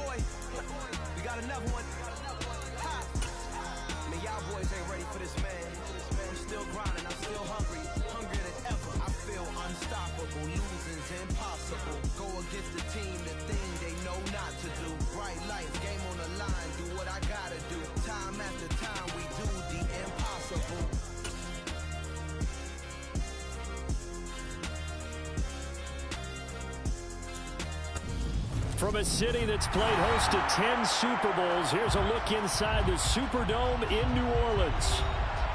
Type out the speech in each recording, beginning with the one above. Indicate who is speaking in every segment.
Speaker 1: boy. We got another one. Ha. Man, y'all boys ain't ready for this, man. I'm still grinding, I'm still hungry, hungrier than ever. I feel unstoppable, losing's impossible. Go against the team, the thing they know not to do. Bright lights, game on the line, do what I gotta do. Time after time, we do the impossible.
Speaker 2: From a city that's played host to 10 Super Bowls, here's a look inside the Superdome in New Orleans.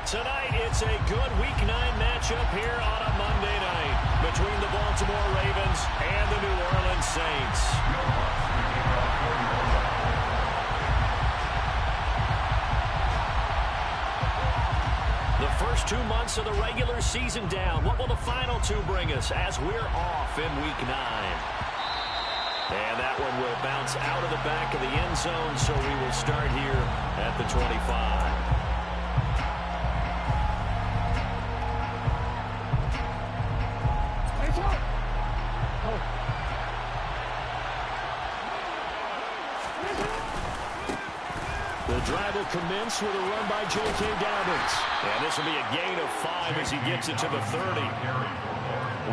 Speaker 2: Tonight, it's a good Week 9 matchup here on a Monday night between the Baltimore Ravens and the New Orleans Saints. The first 2 months of the regular season down. What will the final 2 bring us as we're off in Week 9? And that one will bounce out of the back of the end zone, so we will start here at the 25. The drive will commence with a run by J.K. Dobbins. And this will be a gain of 5 as he gets it to the 30.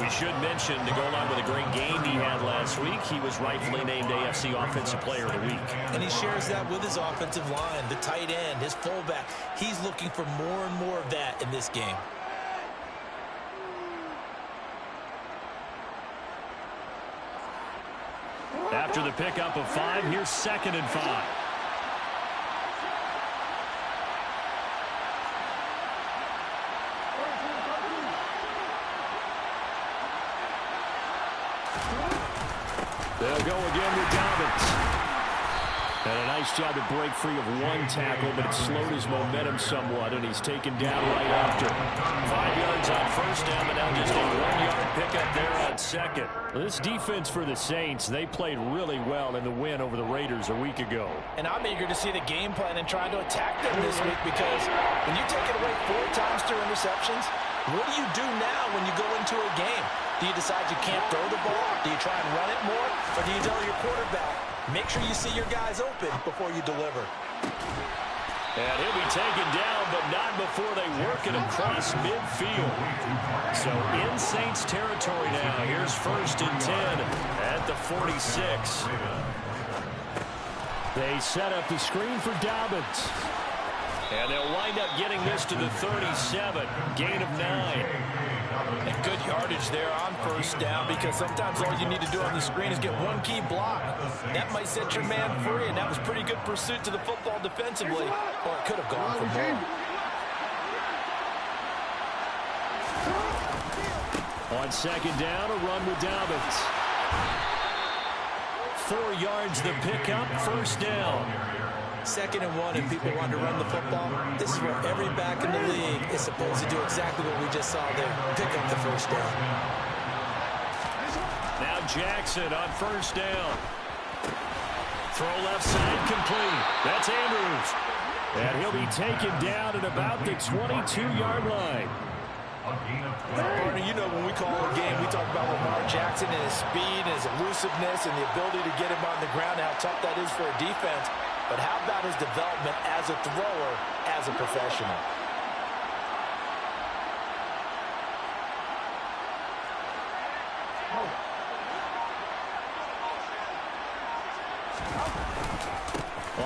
Speaker 2: We should mention, to go along with a great game he had last week, he was rightfully named AFC Offensive Player of the Week.
Speaker 3: And he shares that with his offensive line, the tight end, his fullback. He's looking for more and more of that in this game.
Speaker 2: After the pickup of 5, here's 2nd and 5. They'll go again with Dobbins. And a nice job to break free of 1 tackle, but it slowed his momentum somewhat, and he's taken down right after. 5 yards on first down, but now just a 1-yard pickup there on 2nd. This defense for the Saints, they played really well in the win over the Raiders a week ago.
Speaker 3: And I'm eager to see the game plan and trying to attack them this week, because when you take it away 4 times through interceptions, what do you do now when you go into a game? Do you decide you can't throw the ball? Do you try and run it more? Or do you tell your quarterback, make sure you see your guys open before you deliver?
Speaker 2: And he'll be taken down, but not before they work it across midfield. So in Saints territory now. Here's 1st and 10 at the 46. They set up the screen for Dobbins. And they'll wind up getting this to the 37. Gain of 9.
Speaker 3: And good yardage there on first down, because sometimes all you need to do on the screen is get 1 key block. That might set your man free, and that was pretty good pursuit to the football defensively. Or it could have gone for more.
Speaker 2: On 2nd down, a run with Dobbins. 4 yards the pickup, 1st down.
Speaker 3: 2nd and 1, and people want to run the football. This is where every back in the league is supposed to do exactly what we just saw there. Pick up the 1st down.
Speaker 2: Now Jackson on 1st down. Throw left side complete. That's Andrews. And he'll be taken down at about the 22-yard line.
Speaker 3: Partner, you know when we call a game, we talk about Lamar Jackson and his speed and his elusiveness and the ability to get him on the ground, how tough that is for a defense. But how about his development as a thrower, as a professional?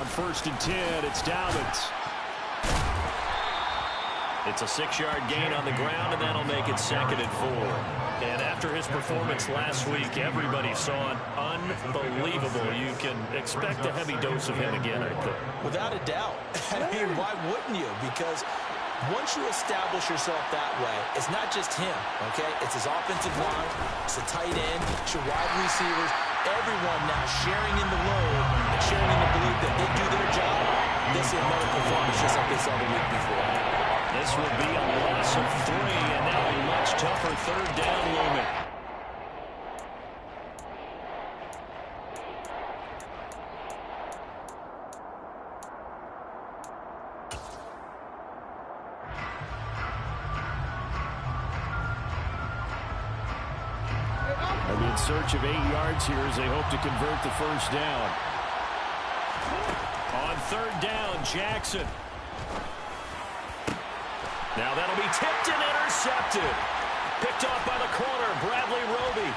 Speaker 2: On 1st and 10, it's Dobbins. It's a 6-yard gain on the ground, and that'll make it 2nd and 4. And after his performance last week, everybody saw it unbelievable. You can expect a heavy dose of him again, I think.
Speaker 3: Without a doubt. I mean, why wouldn't you? Because once you establish yourself that way, it's not just him, okay? It's his offensive line, it's the tight end, it's your wide receivers, everyone now sharing in the load and sharing in the belief that they do their job. This is another performance just like they saw the week before.
Speaker 2: This will be a loss of 3, and now a much tougher 3rd down looming. And in search of 8 yards here as they hope to convert the 1st down. On third down, Jackson. Now that'll be tipped and intercepted. Picked off by the corner, Bradley Roby.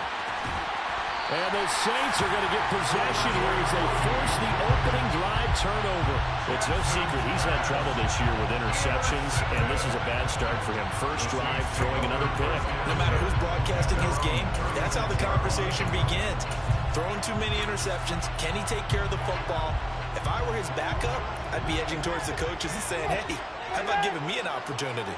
Speaker 2: And the Saints are going to get possession here as they force the opening drive turnover. It's no secret he's had trouble this year with interceptions, and this is a bad start for him. First drive, throwing another pick.
Speaker 3: No matter who's broadcasting his game, that's how the conversation begins. Throwing too many interceptions. Can he take care of the football? If I were his backup, I'd be edging towards the coaches and saying, hey, how about giving me an opportunity?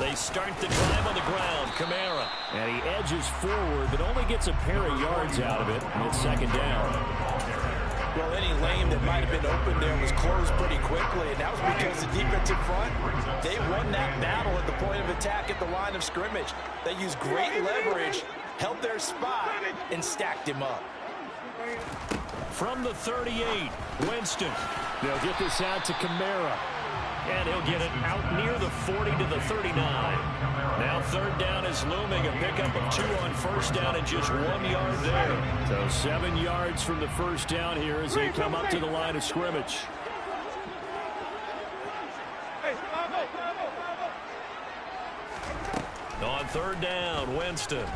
Speaker 2: They start the drive on the ground. Kamara. And he edges forward, but only gets a pair of yards out of it. And it's second down.
Speaker 3: Well, any lane that might have been open there was closed pretty quickly, and that was because the defensive front, they won that battle at the point of attack at the line of scrimmage. They used great leverage, held their spot, and stacked him up.
Speaker 2: From the 38, Winston. They'll get this out to Kamara. And he'll get it out near the 40 to the 39. Now third down is looming. A pickup of 2 on first down and just 1 yard there. So 7 yards from the first down here as they come up to the line of scrimmage. On third down, Winston.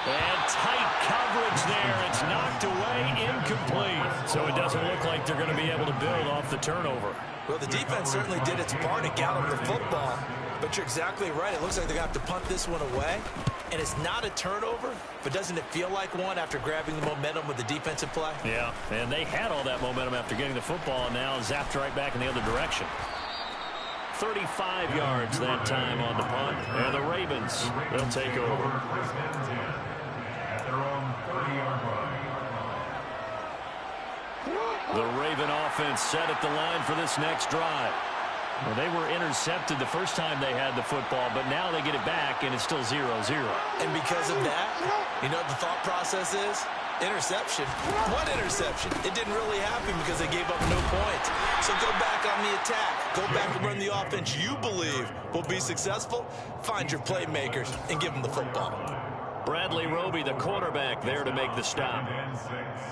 Speaker 2: And tight coverage there. It's knocked away, incomplete. So it doesn't look like they're going to be able to build off the turnover.
Speaker 3: Well, the defense certainly did its part to gallop the football. But you're exactly right. It looks like they're going to have to punt this one away. And it's not a turnover, but doesn't it feel like one after grabbing the momentum with the defensive play?
Speaker 2: Yeah, and they had all that momentum after getting the football, and now zapped right back in the other direction. 35 yards that time on the punt. And the Ravens, they'll take over. The Raven offense set at the line for this next drive. Well, they were intercepted the first time they had the football, but now they get it back, and it's still 0-0.
Speaker 3: And because of that, you know what the thought process is? Interception. What interception? It didn't really happen because they gave up no points. So go back on the attack. Go back and run the offense you believe will be successful. Find your playmakers and give them the football.
Speaker 2: Bradley Roby, the quarterback, there to make the stop.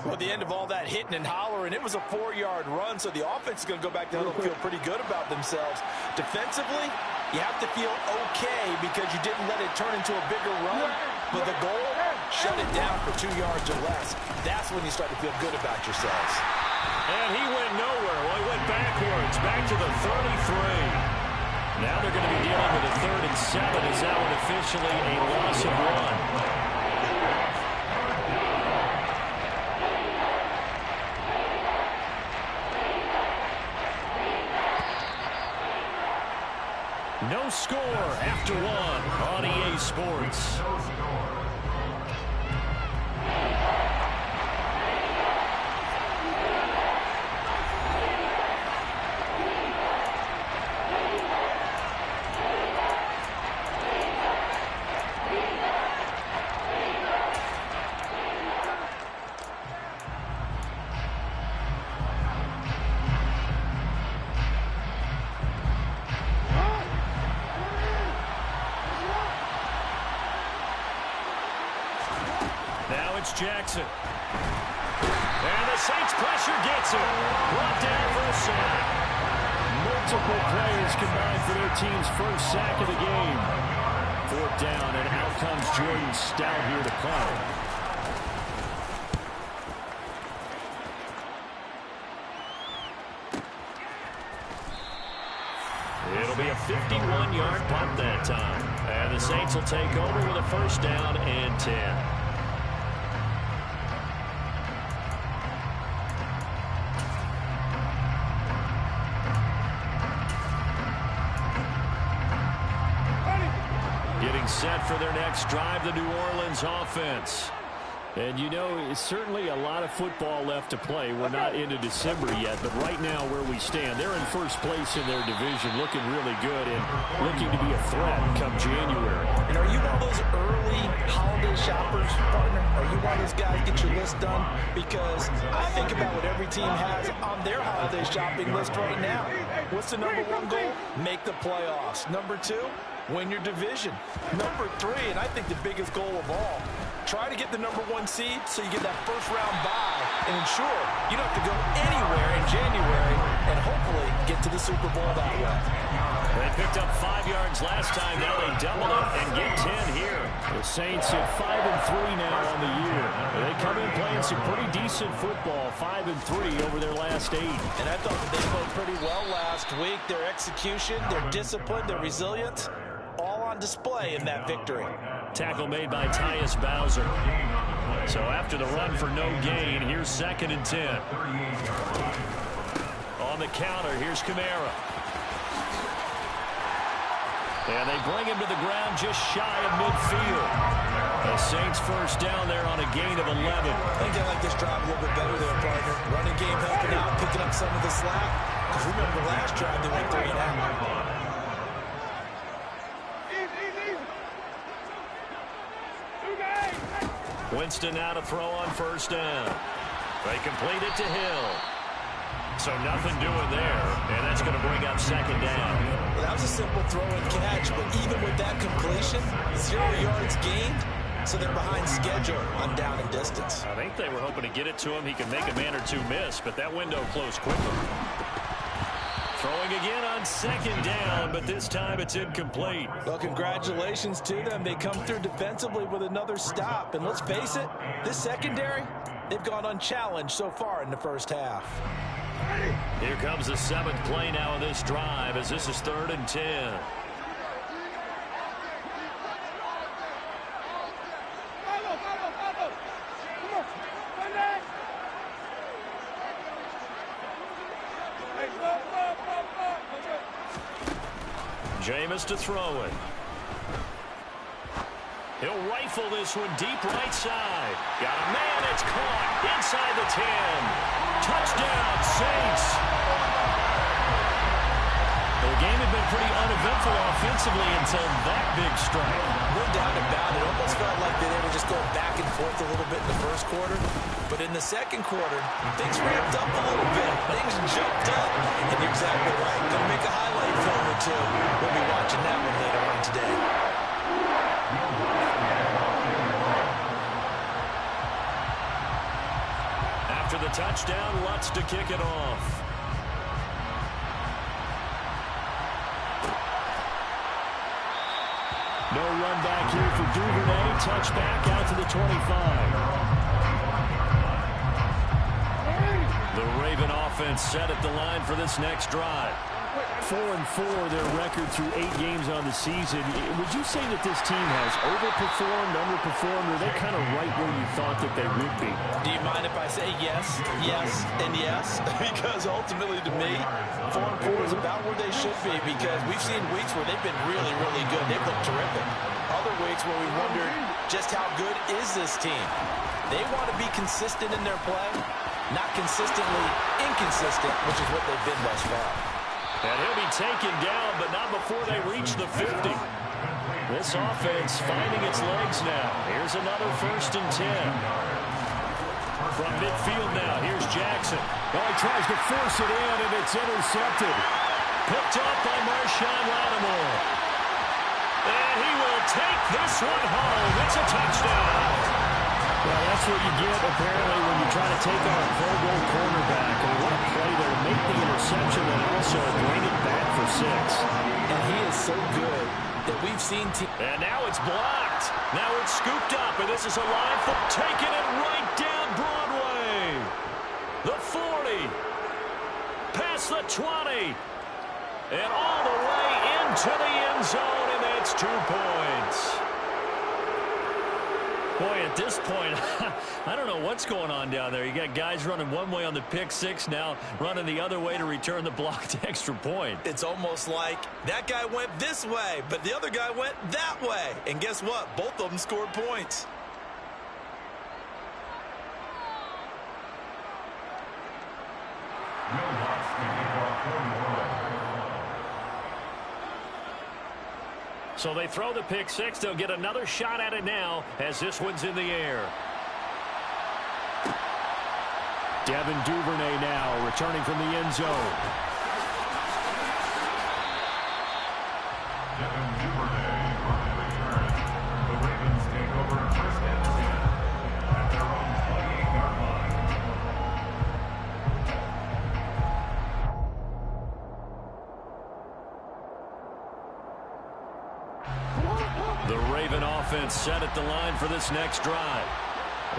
Speaker 3: Well, at the end of all that hitting and hollering, it was a 4-yard run, so the offense is going to go back to huddle and feel pretty good about themselves. Defensively, you have to feel okay because you didn't let it turn into a bigger run, but the goal, shut it down for 2 yards or less. That's when you start to feel good about yourselves.
Speaker 2: And he went nowhere. Well, he went backwards, back to the 33. Now they're going to be dealing with a 3rd and 7 as that one officially a loss of 1. No score after 1 on EA Sports. Jackson. And the Saints pressure gets it. Brought down for a sack. Multiple players combined for their team's first sack of the game. 4th down, and out comes Jordan Stout here to punt. It'll be a 51-yard punt that time. And the Saints will take over with a 1st down and 10. Set for their next drive, the New Orleans offense. And you know, it's certainly a lot of football left to play. We're not into December yet, but right now where we stand, they're in first place in their division, looking really good and looking to be a threat come January.
Speaker 3: And are you one of those early holiday shoppers, partner? Are you one of those guys get your list done? Because I think about what every team has on their holiday shopping list right now. What's the #1 goal? Make the playoffs. #2, win your division. Number 3, and I think the biggest goal of all, try to get the number 1 seed so you get that first-round bye and ensure you don't have to go anywhere in January and hopefully get to the Super Bowl that way.
Speaker 2: They picked up 5 yards last time. Now they double it and get 10 here. The Saints at 5-3 now on the year. They come in playing some pretty decent football, 5-3 over their last 8.
Speaker 3: And I thought that they played pretty well last week. Their execution, their discipline, their resilience, all on display in that victory.
Speaker 2: Tackle made by Tyus Bowser. So after the run for no gain, here's 2nd and 10. On the counter, here's Kamara. And they bring him to the ground just shy of midfield. The Saints first down there on a gain of 11.
Speaker 3: I think they like this drive a little bit better there, partner. Running game helping out, picking up some of the slack. Because remember the last drive, they went 3 and out.
Speaker 2: Winston now to throw on first down. They complete it to Hill. So nothing doing there, and that's going to bring up 2nd down.
Speaker 3: Well, that was a simple throw and catch, but even with that completion, 0 yards gained, so they're behind schedule on down and distance.
Speaker 2: I think they were hoping to get it to him. He could make a man or 2 miss, but that window closed quickly. Throwing again on 2nd down, but this time it's incomplete.
Speaker 3: Well, congratulations to them. They come through defensively with another stop. And let's face it, this secondary, they've gone unchallenged so far in the first half.
Speaker 2: Here comes the 7th play now of this drive as this is 3rd and 10. Jameis to throw it. He'll rifle this one deep right side. Got a man, it's caught inside the 10. Touchdown, Saints. The game had been pretty uneventful offensively until that big strike.
Speaker 3: No doubt about it. It almost felt like they were just going back and forth a little bit in the first quarter. But in the second quarter, things ramped up a little bit. Things jumped up. And you're exactly right. Going to make a highlight film or 2. We'll be watching that one later on today.
Speaker 2: After the touchdown, Lutz to kick it off. No run back here for Duvernay. Touchback out to the 25. The Raven offense set at the line for this next drive. 4-4 their record through 8 games on the season. Would you say that this team has overperformed, underperformed, or are they kind of right where you thought that they would be?
Speaker 3: Do you mind if I say yes, yes, and yes? Because ultimately to me, 4-4 is about where they should be because we've seen weeks where they've been really, really good. They've looked terrific. Other weeks where we wondered just how good is this team. They want to be consistent in their play, not consistently inconsistent, which is what they've been thus far.
Speaker 2: And he'll be taken down, but not before they reach the 50. This offense finding its legs now. Here's another 1st and 10. From midfield now, here's Jackson. Oh, he tries to force it in, and it's intercepted. Picked up by Marshawn Lattimore. And he will take this one home. It's a touchdown. Well, that's what you get, apparently, when you try to take on a Pro Bowl cornerback. And what a play there. Make the interception and also bring it back for 6.
Speaker 3: And he is so good that we've seen...
Speaker 2: And now it's blocked. Now it's scooped up, and this is a line for taking it right down Broadway. The 40. Past the 20. And all the way into the end zone, and that's 2 points. Boy, at this point, I don't know what's going on down there. You got guys running one way on the pick 6, now running the other way to return the blocked extra point.
Speaker 3: It's almost like that guy went this way, but the other guy went that way. And guess what? Both of them scored points.
Speaker 2: So they throw the pick 6. They'll get another shot at it now as this one's in the air. Devin Duvernay now returning from the end zone.
Speaker 4: Devin Duvernay.
Speaker 2: The Raven offense set at the line for this next drive.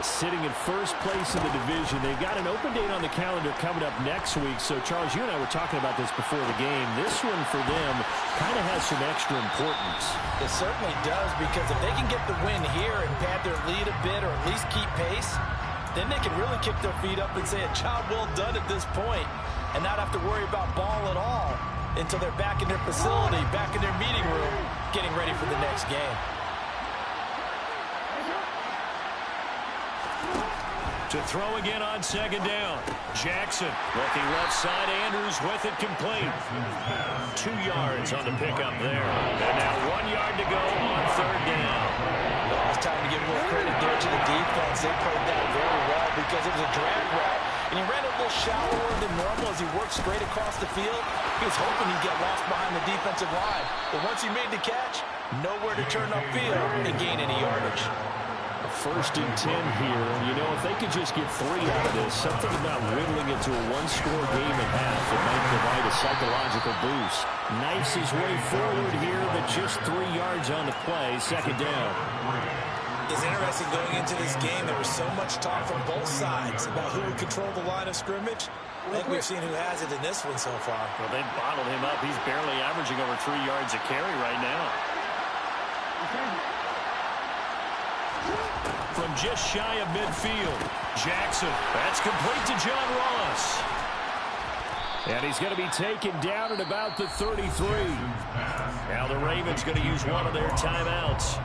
Speaker 2: Sitting in first place in the division. They've got an open date on the calendar coming up next week. So, Charles, you and I were talking about this before the game. This one for them kind of has some extra importance.
Speaker 3: It certainly does, because if they can get the win here and pad their lead a bit or at least keep pace, then they can really kick their feet up and say a job well done at this point and not have to worry about ball at all until they're back in their facility, back in their meeting room, getting ready for the next game.
Speaker 2: To throw again on second down. Jackson looking left side. Andrews with it complete. 2 yards on the pickup there. And now 1 yard to go on third down.
Speaker 3: Well, it's time to give a little credit there to the defense. They played that very well because it was a drag route. And he ran a little shallower than normal as he worked straight across the field. He was hoping he'd get lost behind the defensive line. But once he made the catch, nowhere to turn upfield and gain any yardage.
Speaker 2: First and 10 here. You know, if they could just get 3 out of this, something about whittling it to a one-score game at half, it might provide a psychological boost. Knifes his way forward here, but just 3 yards on the play. Second down.
Speaker 3: It's interesting going into this game. There was so much talk from both sides about who would control the line of scrimmage. I think we've seen who has it in this one so far.
Speaker 2: Well, they've bottled him up. He's barely averaging over 3 yards a carry right now. From just shy of midfield, Jackson. That's complete to John Ross. And he's going to be taken down at about the 33. Now the Ravens going to use one of their timeouts,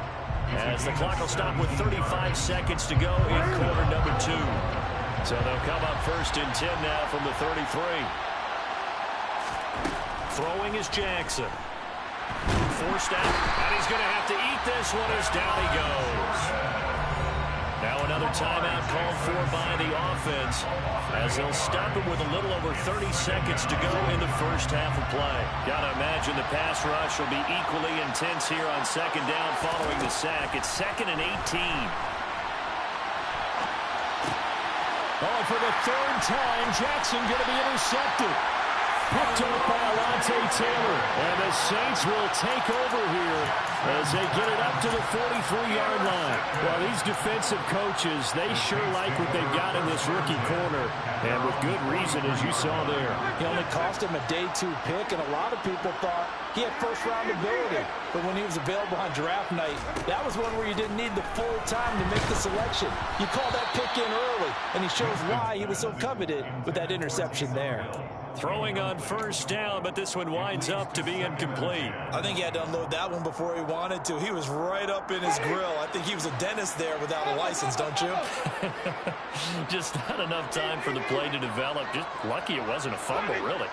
Speaker 2: as the clock will stop with 35 seconds to go in quarter number 2. So they'll come up first and 10 now from the 33. Throwing is Jackson. Forced out, and he's going to have to eat this one as down he goes. Now another timeout called for by the offense, as they'll stop it with a little over 30 seconds to go in the first half of play. Gotta imagine the pass rush will be equally intense here on second down following the sack. It's 2nd and 18. Oh, for the 3rd time, Jackson going to be intercepted. Picked up by Alontae Taylor. And the Saints will take over here as they get it up to the 43-yard line. Well, these defensive coaches, they sure like what they've got in this rookie corner. And with good reason, as you saw there.
Speaker 3: He only cost him a day 2 pick, and a lot of people thought he had first-round ability. But when he was available on draft night, that was one where you didn't need the full time to make the selection. You call that pick in early, and he shows why he was so coveted with that interception there.
Speaker 2: Throwing on first down, but this one winds up to be incomplete.
Speaker 3: I think he had to unload that one before he wanted to. He was right up in his grill. I think he was a dentist there without a license, don't you?
Speaker 2: Just not enough time for the play to develop. Just lucky it wasn't a fumble, really.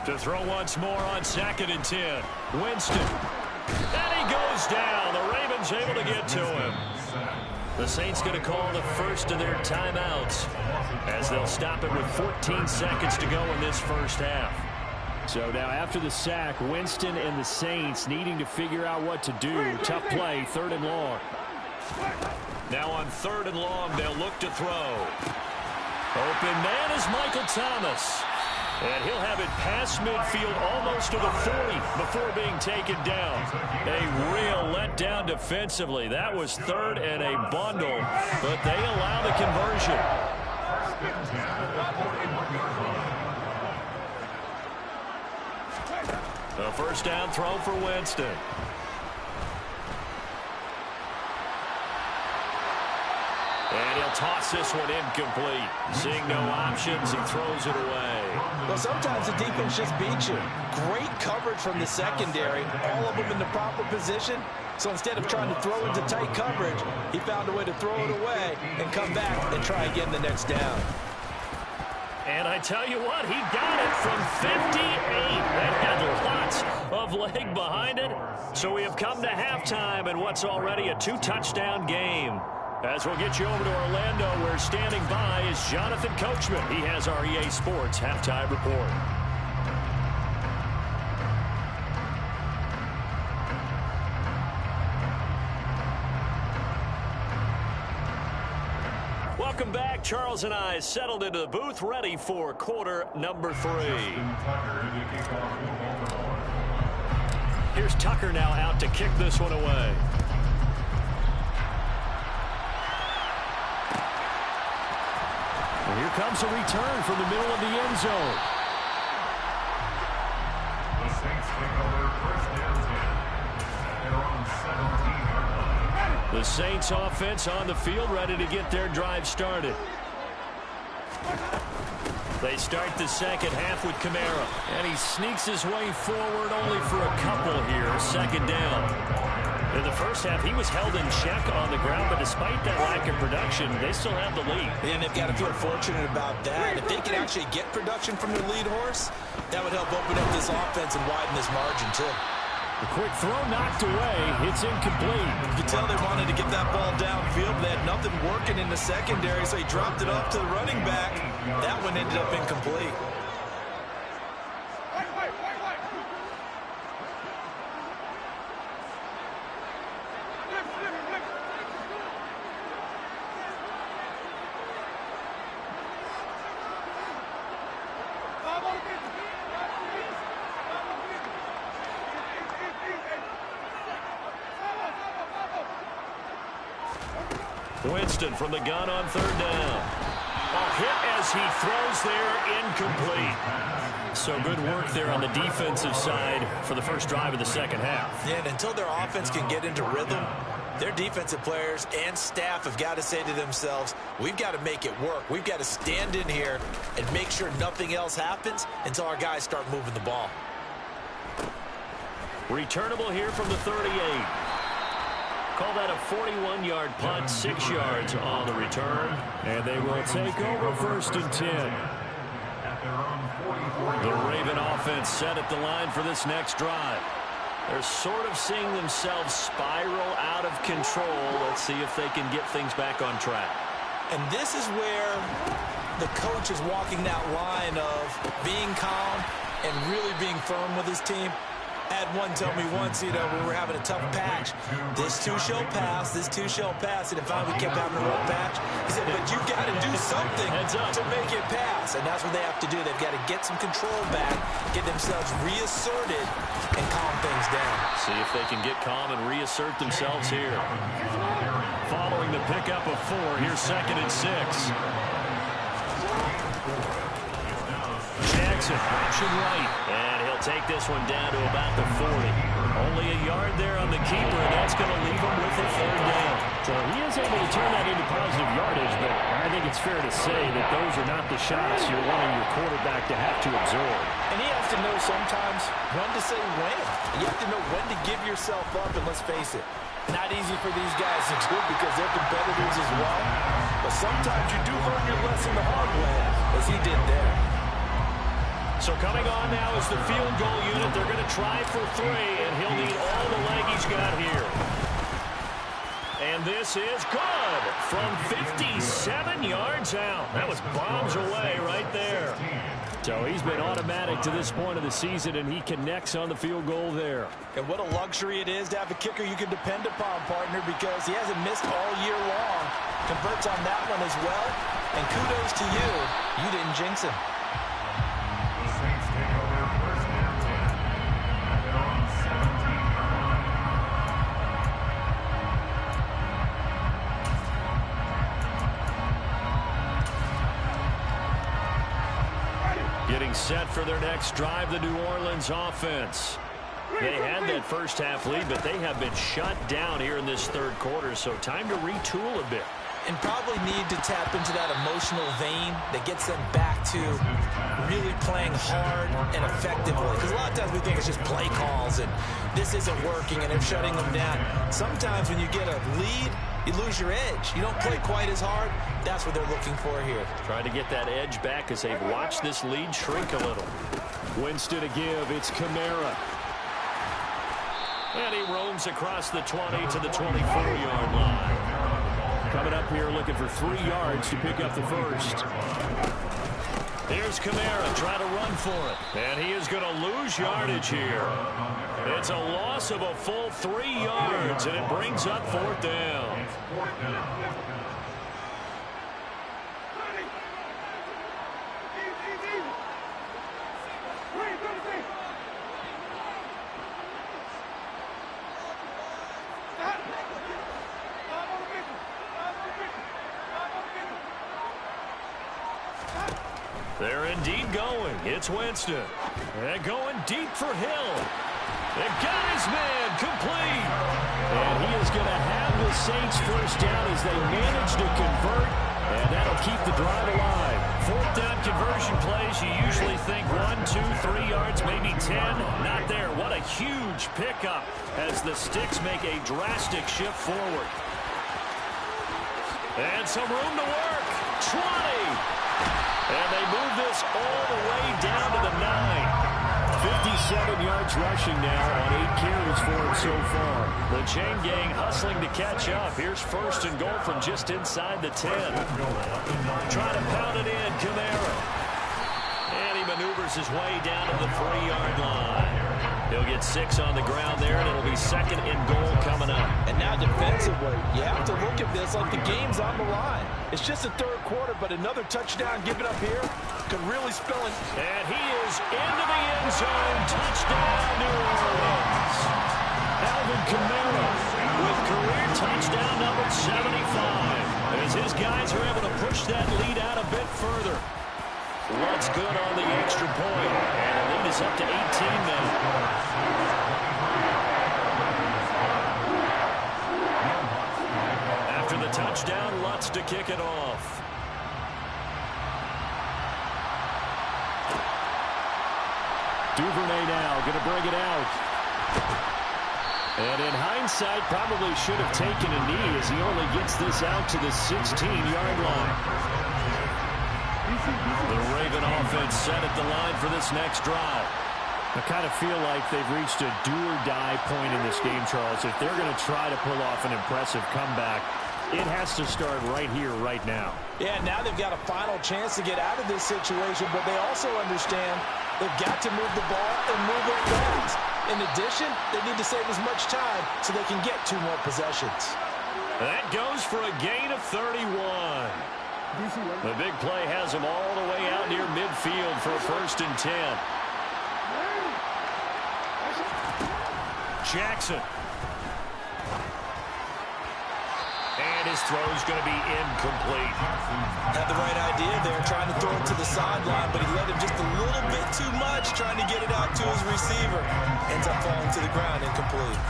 Speaker 2: To throw once more on 2nd and 10. Winston. And he goes down. The Ravens able to get to him. The Saints going to call the first of their timeouts, as they'll stop it with 14 seconds to go in this first half. So now after the sack, Winston and the Saints needing to figure out what to do. Tough play, 3rd and long. Now on 3rd and long, they'll look to throw. Open man is Michael Thomas. And he'll have it past midfield almost to the 40 before being taken down. A real letdown defensively. That was 3rd and a bundle, but they allow the conversion. A first down throw for Winston. And he'll toss this one incomplete. Seeing no options, he throws it away.
Speaker 3: Well, sometimes the defense just beats you. Great coverage from the secondary, all of them in the proper position. So instead of trying to throw into tight coverage, he found a way to throw it away and come back and try again the next down.
Speaker 2: And I tell you what, he got it from 58. That had lots of leg behind it. So we have come to halftime in what's already a 2-touchdown game. As we'll get you over to Orlando, where standing by is Jonathan Coachman. He has our EA Sports Halftime Report. Welcome back. Charles and I settled into the booth, ready for quarter number 3. Here's Tucker now out to kick this one away. And here comes a return from the middle of the end zone.
Speaker 4: The Saints take over first and 10. They're on 17.
Speaker 2: The Saints offense on the field, ready to get their drive started. They start the second half with Kamara, and he sneaks his way forward only for a couple here, second down. In the first half, he was held in check on the ground, but despite that lack of production, they still have the lead.
Speaker 3: And they've got to feel fortunate about that. If they can actually get production from their lead horse, that would help open up this offense and widen this margin, too.
Speaker 2: The quick throw knocked away. It's incomplete.
Speaker 3: You could tell they wanted to get that ball downfield. They had nothing working in the secondary, so he dropped it off to the running back. That one ended up incomplete.
Speaker 2: Winston from the gun on third down. A hit as he throws there, incomplete. So good work there on the defensive side for the first drive of the second half.
Speaker 3: Yeah, and until their offense can get into rhythm, their defensive players and staff have got to say to themselves, we've got to make it work. We've got to stand in here and make sure nothing else happens until our guys start moving the ball.
Speaker 2: Returnable here from the 38. Call that a 41-yard punt, 6 yards on the return. And they will take over first and 10. The Raven offense set at the line for this next drive. They're sort of seeing themselves spiral out of control. Let's see if they can get things back on track.
Speaker 3: And this is where the coach is walking that line of being calm and really being firm with his team. I had one tell me once, we were having a tough patch. This too shall pass, this too shall pass. And finally we kept having a rough patch. He said, but you got to do something to make it pass. And that's what they have to do. They've got to get some control back, get themselves reasserted, and calm things down.
Speaker 2: See if they can get calm and reassert themselves here. Following the pickup of 4, here's second and 6. Jackson, option right. And he'll take this one down to about the 40. Only a yard there on the keeper, and that's going to leave him with a third down.
Speaker 5: So he is able to turn that into positive yardage, but I think it's fair to say that those are not the shots you're wanting your quarterback to have to absorb.
Speaker 3: And he has to know sometimes when to say when. You have to know when to give yourself up, and let's face it, not easy for these guys to do because they're competitors as well. But sometimes you do learn your lesson the hard way, as he did there.
Speaker 2: So coming on now is the field goal unit. They're going to try for 3, and he'll need all the leg he's got here. And this is good from 57 yards out. That was bombs away right there.
Speaker 5: So he's been automatic to this point of the season, and he connects on the field goal there.
Speaker 3: And what a luxury it is to have a kicker you can depend upon, partner, because he hasn't missed all year long. Converts on that one as well. And kudos to you. You didn't jinx him.
Speaker 4: The Saints take over first and 10. They're on 17.
Speaker 2: Getting set for their next drive, the New Orleans offense. They had that first half lead, but they have been shut down here in this third quarter, so time to retool a bit.
Speaker 3: And probably need to tap into that emotional vein that gets them back to really playing hard and effectively. Because a lot of times we think it's just play calls and this isn't working and they're shutting them down. Sometimes when you get a lead, you lose your edge. You don't play quite as hard. That's what they're looking for here.
Speaker 2: Trying to get that edge back as they've watched this lead shrink a little.
Speaker 5: Winston to give. It's Kamara.
Speaker 2: And he roams across the 20 to the 24-yard line.
Speaker 5: Coming up here looking for 3 yards to pick up the first.
Speaker 2: Here's Kamara trying to run for it. And he is going to lose yardage here. It's a loss of a full 3 yards, and it brings up 4th down.
Speaker 5: They're indeed going. It's Winston. They're going deep for Hill. They've got his man complete. And he is going to have the Saints first down as they manage to convert. And that'll keep the drive alive. Fourth down conversion plays, you usually think 1, 2, 3 yards, maybe 10. Not there. What a huge pickup as the Sticks make a drastic shift forward. And some room to work. 20. And they move this all the way down to the 9. 57 yards rushing now on 8 carries for him so far. The chain gang hustling to catch up. Here's first and goal from just inside the 10. Trying to pound it in, Kamara. And he maneuvers his way down to the 3-yard line. He'll get 6 on the ground there, and it'll be second and goal coming up.
Speaker 3: And now defensively, you have to look at this like the game's on the line. It's just the third quarter, but another touchdown given up here could really spell it.
Speaker 5: And he is into the end zone. Touchdown, New Orleans. Alvin Kamara with career touchdown number 75. As his guys are able to push that lead out a bit further. Lutt's good on the extra point. And the lead is up to 18 now. After the touchdown, Lutt's to kick it off. Duvernay now going to bring it out. And in hindsight, probably should have taken a knee as he only gets this out to the 16-yard line. The Raven offense set at the line for this next drive. I kind of feel like they've reached a do-or-die point in this game, Charles. If they're going to try to pull off an impressive comeback, it has to start right here, right now.
Speaker 3: Yeah, now they've got a final chance to get out of this situation, but they also understand they've got to move the ball and move it fast. In addition, they need to save as much time so they can get 2 more possessions.
Speaker 5: That goes for a gain of 31. The big play has him all the way out near midfield for a first and 10. Jackson. And his throw's going to be incomplete.
Speaker 3: Had the right idea there, trying to throw it to the sideline, but he let him just a little bit too much, trying to get it out to his receiver. Ends up falling to the ground, incomplete.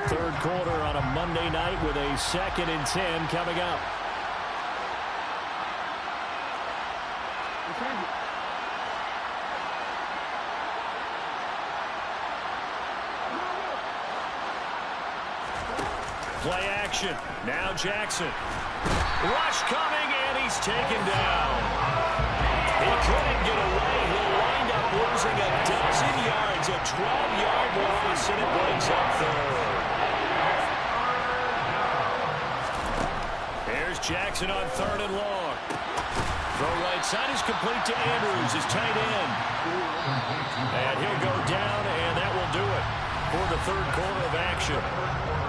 Speaker 5: Third quarter on a Monday night with a 2nd and 10 coming up. Play action. Now Jackson. Rush coming, and he's taken down. He couldn't get away. He'll wind up losing a dozen yards. A 12-yard loss, and it brings up third. Here's Jackson on 3rd and long. Throw right side is complete to Andrews, his tight end. And he'll go down, and that will do it for the third quarter of action.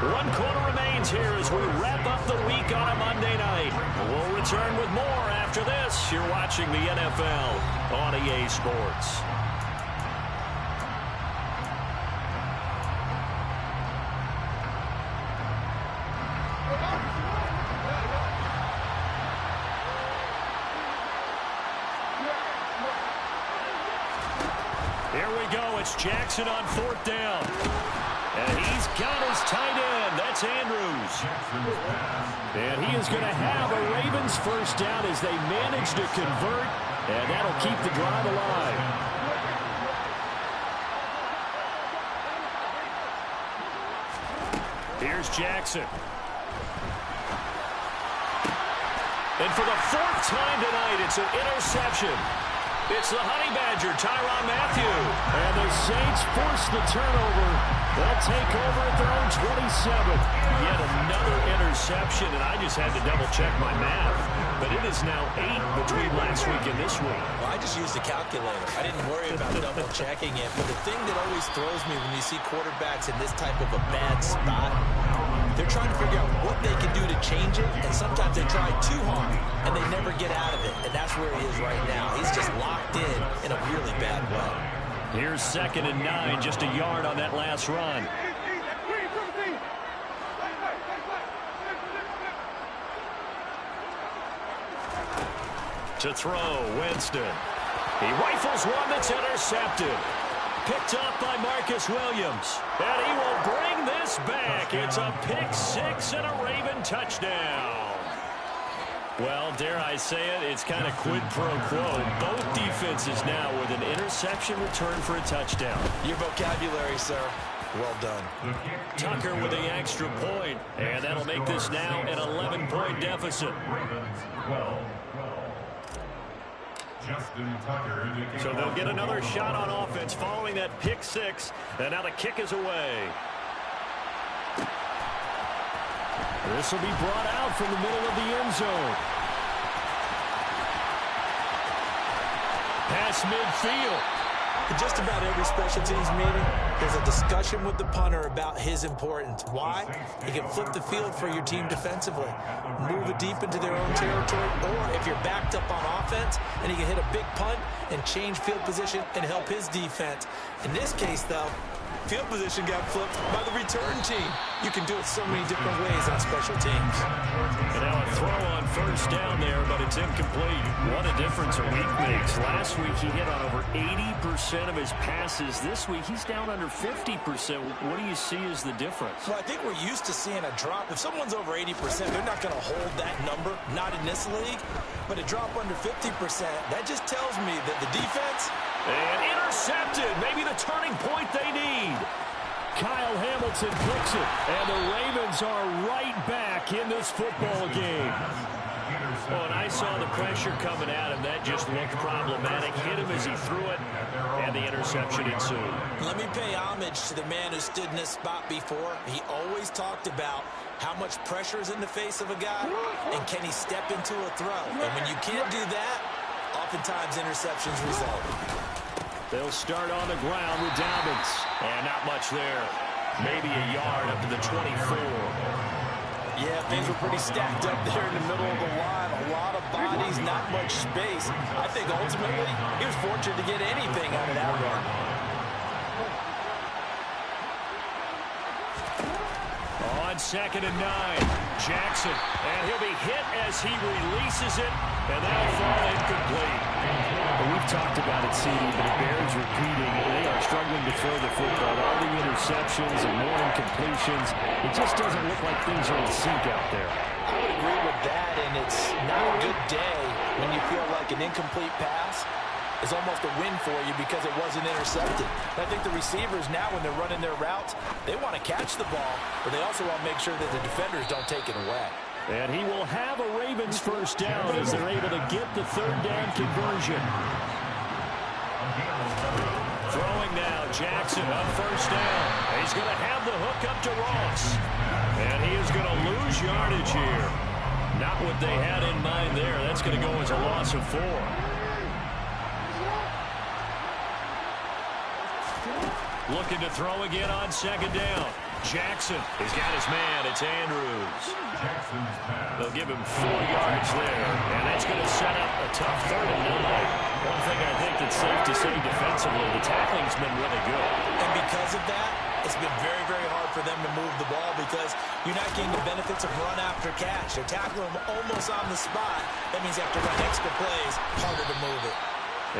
Speaker 5: 1 quarter remains here as we wrap up the week on a Monday night. We'll return with more after this. You're watching the NFL on EA Sports. Here we go. It's Jackson on 4th down. And he's got his tight end. That's Andrews. And he is going to have a Ravens first down as they manage to convert. And that'll keep the drive alive. Here's Jackson. And for the 4th time tonight, it's an interception. It's the Honey Badger, Tyrann Mathieu. And the Saints force the turnover. They'll take over at their own 27. Yet another interception, and I just had to double-check my math. But it is now 8 between last week and this week.
Speaker 3: Well, I just used a calculator. I didn't worry about double-checking it. But the thing that always throws me when you see quarterbacks in this type of a bad spot, they're trying to figure out what they can do to change it, and sometimes they try too hard, and they never get out of it. And that's where he is right now. He's just locked in a really bad way.
Speaker 5: Here's 2nd and 9, just a yard on that last run. To throw, Winston. He rifles one that's intercepted. Picked up by Marcus Williams. And he will bring this back. It's a pick six and a Raven touchdown. Well, dare I say it, it's kind of quid pro quo. Both defenses now with an interception return for a touchdown.
Speaker 3: Your vocabulary, sir. Well done.
Speaker 5: Tucker with the extra point. And that'll make this now an 11-point deficit.
Speaker 4: Justin Tucker.
Speaker 5: So they'll get another shot on offense following that pick six. And now the kick is away. This will be brought out from the middle of the end zone. Pass midfield.
Speaker 3: In just about every special teams meeting, there's a discussion with the punter about his importance. Why? He can flip the field for your team defensively, move it deep into their own territory, or if you're backed up on offense, and he can hit a big punt and change field position and help his defense. In this case, though, field position got flipped by the return team. You can do it so many different ways on special teams.
Speaker 5: And now a throw on first down there, but it's incomplete. What a difference a week makes. Last week he hit on over 80% of his passes. This week he's down under 50%. What do you see as the difference?
Speaker 3: Well, I think we're used to seeing a drop. If someone's over 80%, they're not going to hold that number, not in this league. But a drop under 50%, that just tells me that the defense...
Speaker 5: And intercepted. Maybe the turning point they need. Kyle Hamilton picks it. And the Ravens are right back in this football game. Oh, and I saw the pressure coming at him. That just looked problematic. Hit him as he threw it. And the interception ensued.
Speaker 3: Let me pay homage to the man who stood in this spot before. He always talked about how much pressure is in the face of a guy. And can he step into a throw? And when you can't do that, oftentimes interceptions result.
Speaker 5: They'll start on the ground with Dobbins. And not much there. Maybe a yard up to the 24.
Speaker 3: Yeah, things were pretty stacked up there in the middle of the line. A lot of bodies, not much space. I think ultimately he was fortunate to get anything out of that run.
Speaker 5: On 2nd and 9, Jackson. And he'll be hit as he releases it. And that'll fall incomplete.
Speaker 2: Well, we've talked about it, CD, but it bears repeating. They are struggling to throw the football. All the interceptions and more incompletions. It just doesn't look like things are in sync out there.
Speaker 3: I would agree with that, and it's not a good day when you feel like an incomplete pass is almost a win for you because it wasn't intercepted. I think the receivers now, when they're running their routes, they want to catch the ball, but they also want to make sure that the defenders don't take it away.
Speaker 5: And he will have a Ravens first down as they're able to get the third down conversion. Throwing now, Jackson on first down. He's going to have the hook up to Ross. And he is going to lose yardage here. Not what they had in mind there. That's going to go as a loss of 4. Looking to throw again on 2nd down. Jackson has got his man. It's Andrews. They'll give him 4 yards there, and that's going to set up a tough 3rd and 9. One thing I think that's safe to say defensively, the tackling's been really good.
Speaker 3: And because of that, it's been very, very hard for them to move the ball because you're not getting the benefits of run after catch. They're tackling them almost on the spot. That means you have to run extra plays, harder to move it.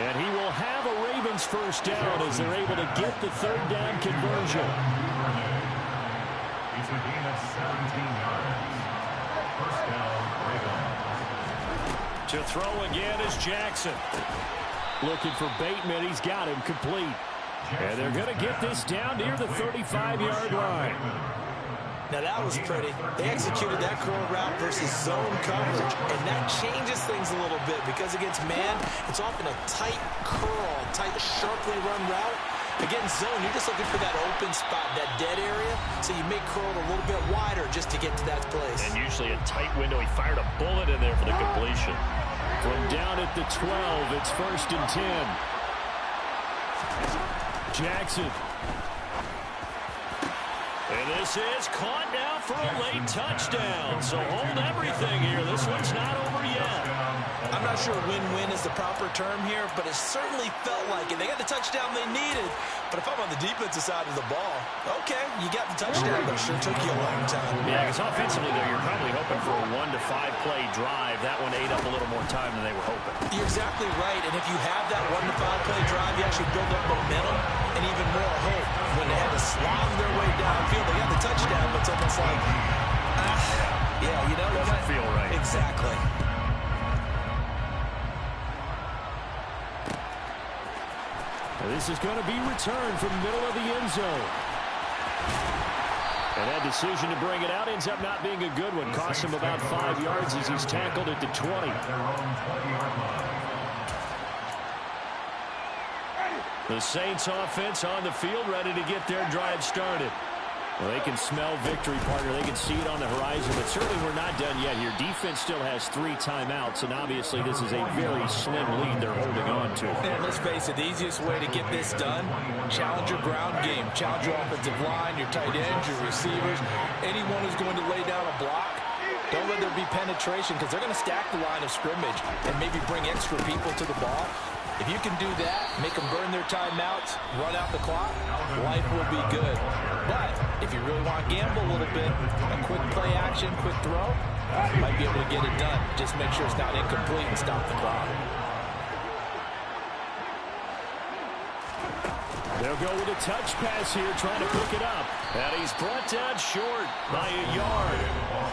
Speaker 5: And he will have a Ravens first down as they're able to get the third down conversion.
Speaker 4: It's a gain of 17 yards. First down, Ravens.
Speaker 5: To throw again is Jackson. Looking for Bateman. He's got him complete. And they're going to get this down near the 35-yard line.
Speaker 3: Now, that was pretty. They executed that curl route versus zone coverage, and that changes things a little bit because against man, it's often a tight curl, tight, sharply run route. Against zone, you're just looking for that open spot, that dead area, so you may curl it a little bit wider just to get to that place.
Speaker 5: And usually a tight window. He fired a bullet in there for the completion. From down at the 12, it's 1st and 10. Jackson. And this is caught now for a late touchdown. So hold everything here. This one's not over yet.
Speaker 3: I'm not sure win-win is the proper term here, but it certainly felt like it. They got the touchdown they needed, But if I'm on the defensive side of the ball, okay, you got the touchdown, but it sure took you a long time.
Speaker 2: Yeah, because offensively, though, you're probably hoping for a 1 to 5 play drive. That one ate up a little more time than they were hoping.
Speaker 3: You're exactly right, and if you have that 1 to 5 play drive, you actually build up momentum and even more hope. When they had to slog their way downfield, they got the touchdown, but it's almost like, yeah, you know,
Speaker 2: doesn't feel right.
Speaker 3: Exactly.
Speaker 2: This is going to be returned from the middle of the end zone. And that decision to bring it out ends up not being a good one. Costs him about 5 yards as he's tackled at the 20. The Saints offense on the field, ready to get their drive started. Well, they can smell victory, partner. They can see it on the horizon, but certainly we're not done yet here. Defense still has 3 timeouts, and obviously this is a very slim lead they're holding on to.
Speaker 3: And let's face it, the easiest way to get this done, challenge your ground game. Challenge your offensive line, your tight ends, your receivers, anyone who's going to lay down a block. Don't let there be penetration because they're going to stack the line of scrimmage and maybe bring extra people to the ball. If you can do that, make them burn their timeouts, run out the clock, life will be good. But if you really want to gamble a little bit, a quick play action, quick throw, you might be able to get it done. Just make sure it's not incomplete and stop the clock.
Speaker 2: They'll go with a touch pass here, trying to pick it up. And he's brought down short by a yard.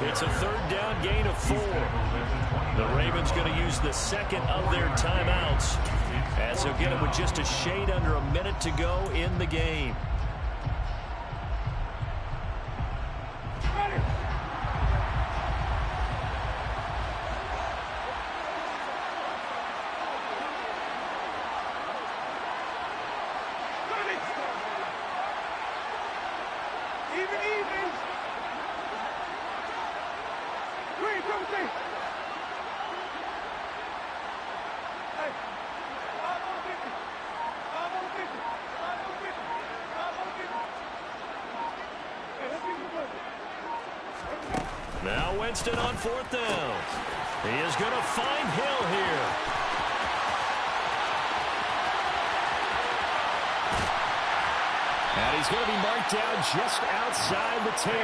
Speaker 2: It's a 3rd down gain of 4. The Ravens going to use the second of their timeouts, as they'll get it with just a shade under a minute to go in the game. Now Winston on 4th down. He is going to find Hill here. And he's going to be marked down just outside the 10.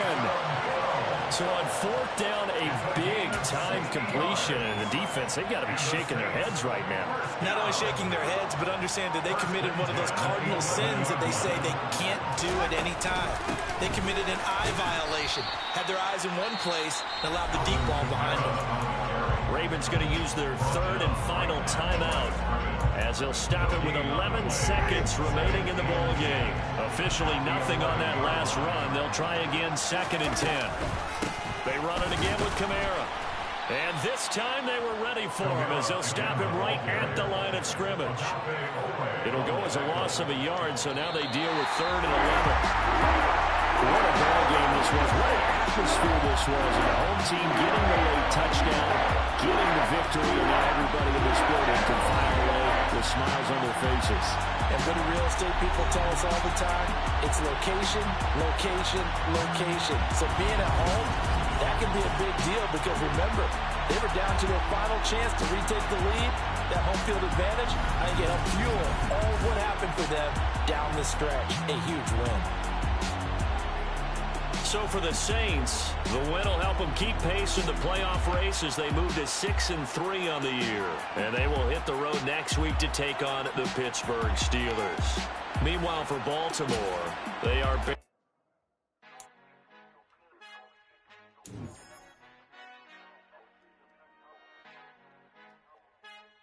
Speaker 2: So on 4th down, a big-time completion. And the defense, they've got to be shaking their heads right now.
Speaker 3: Not only shaking their heads, but understand that they committed one of those cardinal sins that they say they can't do at any time. They committed an eye violation, had their eyes in one place, and allowed the deep ball behind them.
Speaker 2: Ravens going to use their 3rd and final timeout, as they'll stop it with 11 seconds remaining in the ball game. Officially nothing on that last run. They'll try again, 2nd and 10. They run it again with Kamara. And this time they were ready for him, as they'll stop him right at the line of scrimmage. It'll go as a loss of a yard, so now they deal with 3rd and 11. What a ball game this was. What an atmosphere this was. And the home team getting the late touchdown, getting the victory, and now everybody in this building can file away with smiles on their faces.
Speaker 3: And good real estate people tell us all the time, it's location, location, location. So being at home, that can be a big deal because remember, they were down to their final chance to retake the lead. That home field advantage, I think it helped fuel all of what happened for them down the stretch. A huge win.
Speaker 2: So for the Saints, the win will help them keep pace in the playoff race as they move to 6-3 on the year. And they will hit the road next week to take on the Pittsburgh Steelers. Meanwhile, for Baltimore, they are